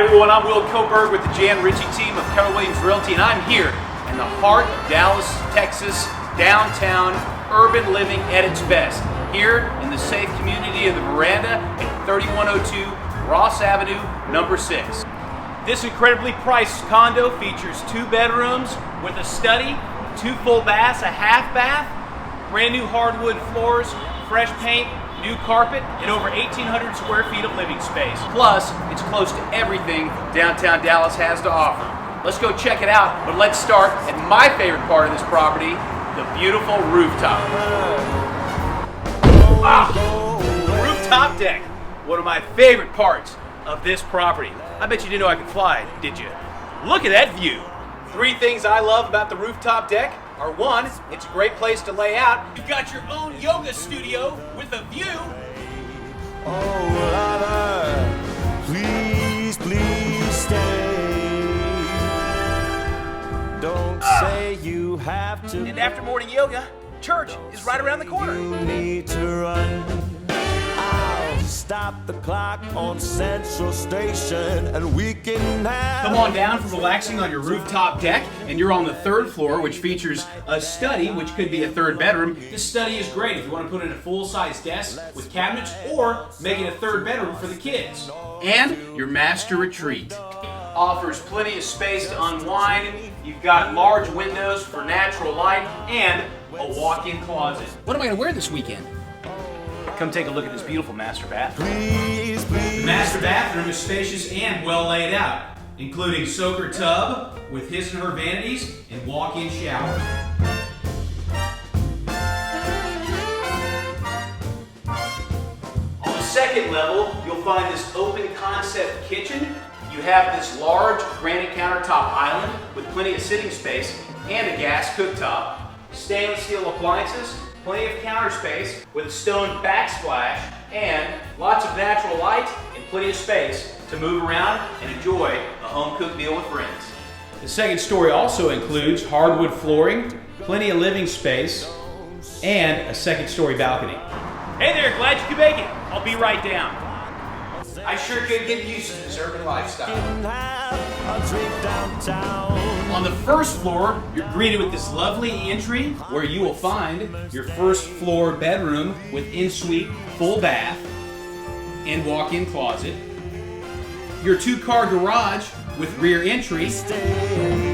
Hi everyone, I'm Will Koberg with the Jan Ritchie team of Keller Williams Realty, and I'm here in the heart of Dallas, Texas, downtown, urban living at its best, here in the safe community of the Veranda at 3102 Ross Avenue, number 6. This incredibly priced condo features 2 bedrooms with a study, 2 full baths, a half bath, brand new hardwood floors, fresh paint, new carpet, and over 1,800 square feet of living space. Plus, it's close to everything downtown Dallas has to offer. Let's go check it out, but let's start at my favorite part of this property, the beautiful rooftop. The rooftop deck, one of my favorite parts of this property. I bet you didn't know I could fly, did you? Look at that view. 3 things I love about the rooftop deck are: 1, it's a great place to lay out. You've got your own yoga studio with a view. Oh, lover, please, please stay. Don't say you have to. And after morning yoga, church is right around the corner. You need to run. I'll stop the clock on Central Station and we can have. Come on down for relaxing on your rooftop deck, and you're on the 3rd floor, which features a study, which could be a 3rd bedroom. This study is great if you want to put in a full-size desk with cabinets or make it a 3rd bedroom for the kids. And your master retreat offers plenty of space to unwind. You've got large windows for natural light and a walk-in closet. What am I going to wear this weekend? Come take a look at this beautiful master bathroom. Please, please. The master bathroom is spacious and well laid out, including soaker tub with his and her vanities and walk-in shower. On the 2nd level, you'll find this open concept kitchen. You have this large granite countertop island with plenty of sitting space and a gas cooktop, stainless steel appliances, plenty of counter space with a stone backsplash, and lots of natural light and plenty of space to move around and enjoy a home-cooked meal with friends. The 2nd story also includes hardwood flooring, plenty of living space, and a 2nd story balcony. Hey there, glad you could make it. I'll be right down. I sure could get used to this urban lifestyle. Have a drink downtown. On the 1st floor, you're greeted with this lovely entry where you will find your 1st floor bedroom with ensuite full bath and walk-in closet, your 2-car garage with rear entry, Stay.